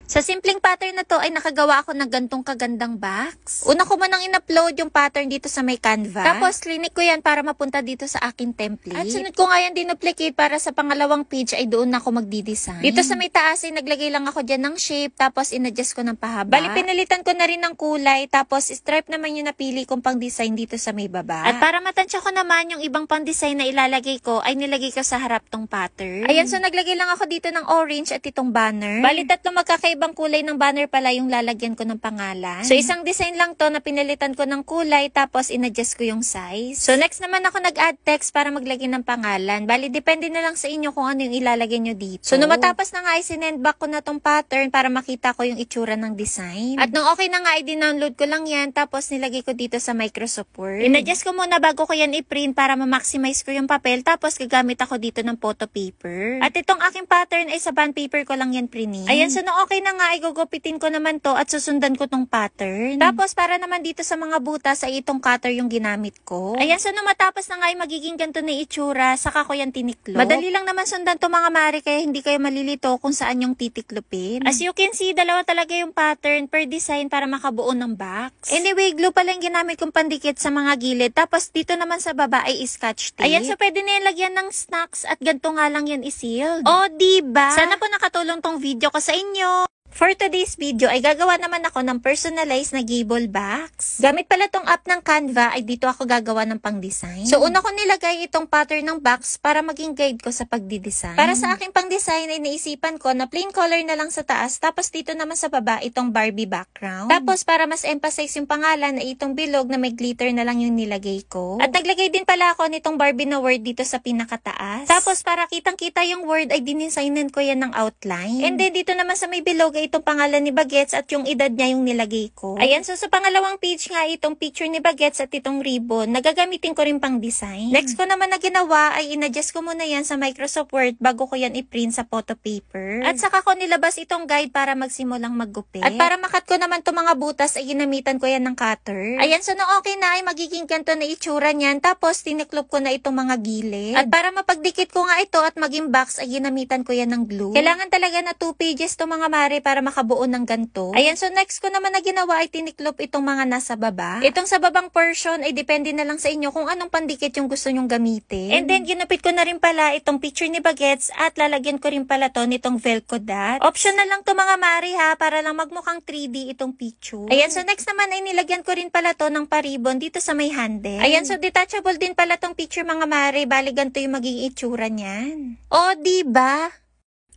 Sa simpleng pattern na to ay nakagawa ako ng gantong kagandang box. Una ko manang in-upload yung pattern dito sa may Canva. Tapos clinic ko yan para mapunta dito sa aking template. At sunod ko nga yan dinuplicate para sa pangalawang page ay doon ako magdi-design. Dito sa may taas ay naglagay lang ako dyan ng shape tapos in-adjust ko ng pahaba. Bali pinilitan ko na rin ng kulay tapos stripe naman yung napili kong pang design dito sa may baba. At para matansya ko naman yung ibang pang design na ilalagay ko ay nilagay ko sa harap tong pattern. Ayan, so naglagay lang ako dito ng orange at itong banner. Bali tatlong magkakaibang kulay ng banner pala yung lalagyan ko ng pangalan. So isang design lang to na pinilitan ko ng kulay tapos in-adjust ko yung size. So next naman ako nag-add text para maglagay ng pangalan. Bali depende na lang sa inyo kung ano yung ilalagay nyo dito. So nung matapos na nga ay sinend back ko na tong pattern para makita ko yung itsura ng design. At nung okay na nga ay dinownload ko lang yan tapos nilagay ko dito sa Microsoft Word. In-adjust ko muna bago ko yan i-print para ma-maximize ko yung papel tapos gagamit ako dito ng photo paper. At itong aking pattern ay sa bond paper ko lang yan print. Ayan, so nung okay na nga ay gugupitin ko naman to at susundan ko tong pattern. Tapos para naman dito sa mga butas ay itong cutter yung ginamit ko. Ayan, so nung matapos na nga ay magiging ganito na itsura, saka ko yan tiniklop. Madali lang naman sundan to mga mare kaya hindi kayo malilito kung saan yung titiklopin. As you can see, dalawa talaga yung pattern per design para makabuo ng box. Anyway, glue pala yung ginamit kong pandikit sa mga gilid. Tapos dito naman sa baba ay scotch tape. Ayan, so pwede na yan lagyan ng snacks at ganito nga lang yan i-sealed. O, diba? Sana po nakatulong tong video ko sa inyo. For today's video ay gagawa naman ako ng personalized na gable box. Gamit pala tong app ng Canva ay dito ako gagawa ng pang-design. So una ko nilagay itong pattern ng box para maging guide ko sa pagdi-design. Para sa aking pang-design ay naisipan ko na plain color na lang sa taas tapos dito naman sa baba itong Barbie background. Tapos para mas emphasize yung pangalan ay itong bilog na may glitter na lang yung nilagay ko. At naglagay din pala ako nitong Barbie na word dito sa pinakataas. Tapos para kitang-kita yung word ay dinisignan ko yan ng outline. And then dito naman sa may bilog itong pangalan ni Bagets at yung edad niya yung nilagay ko. Ayan, so sa pangalawang page nga itong picture ni Bagets at itong ribbon, nagagamitin ko rin pang design. Next ko naman na ginawa ay in-adjust ko muna yan sa Microsoft Word bago ko yan i-print sa photo paper. At saka ko nilabas itong guide para magsimulang maggupit. At para makat ko naman itong mga butas ay ginamitan ko yan ng cutter. Ayan, so na okay na ay magiging ganito na itsura niyan. Tapos tiniklop ko na itong mga gilid. At para mapagdikit ko nga ito at maging box ay ginamitan ko yan ng glue. Kailangan talaga na 2 pages to mga mare para makabuo ng ganto. Ayan, so next ko naman na ginawa ay tiniklop itong mga nasa baba. Itong sa babang portion ay depende na lang sa inyo kung anong pandikit yung gusto nyong gamitin. And then ginupit ko na rin pala itong picture ni Bagets at lalagyan ko rin pala to nitong Velcro dot. Optional lang to mga mari ha, para lang magmukhang 3D itong picture. Ayan, so next naman ay nilagyan ko rin pala to ng paribon dito sa may handle. Ayan, so detachable din pala tong picture mga mari, bali ganito yung magiging itsura niyan. O, diba?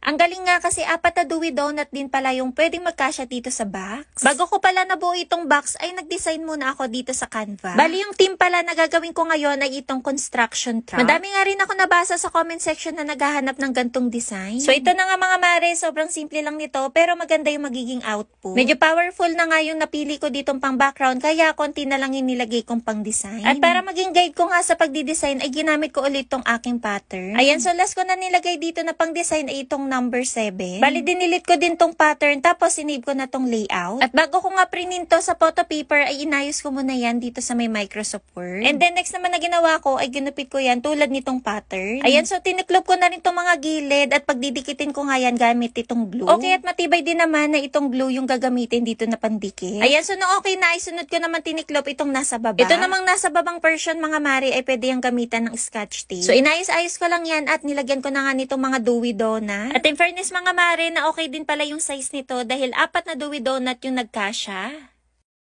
Ang galing nga kasi apat na Dewey Donut din pala yung pwedeng magkasya dito sa box. Bago ko pala nabuo itong box ay nag-design muna ako dito sa Canva. Bali yung team pala na gagawin ko ngayon ay itong construction truck. Madami nga rin ako nabasa sa comment section na naghahanap ng gantong design. So ito na nga mga mare, sobrang simple lang nito pero maganda yung magiging output. Medyo powerful na nga yung napili ko ditong pang background kaya konti na lang yung nilagay kong pang design. At para maging guide ko nga sa pagdi-design ay ginamit ko ulit tong aking pattern. Ayan, so last ko na nilagay dito na pang design ay itong number 7. Bali, dinilit ko din tong pattern tapos sinave ko na tong layout. At bago ko nga printin to sa photo paper ay inayos ko muna yan dito sa may Microsoft Word. And then next naman na ginawa ko ay ginupit ko yan tulad nitong pattern. Ayan, so tiniklop ko na rin tong mga gilid at pagdidikitin ko nga yan gamit itong glue. Okay, at matibay din naman na itong glue yung gagamitin dito na pandikit. Ayan, so no okay na ay sunod ko naman tiniklop itong nasa baba. Ito namang nasa babang portion mga mari ay pwede yung gamitan ng scotch tape. So inayos-ayos ko lang yan at nilagyan ko na nga nitong mga Dewey Donut. At in fairness mga mare na okay din pala yung size nito dahil 4 na Dewey Donut yung nagkasya.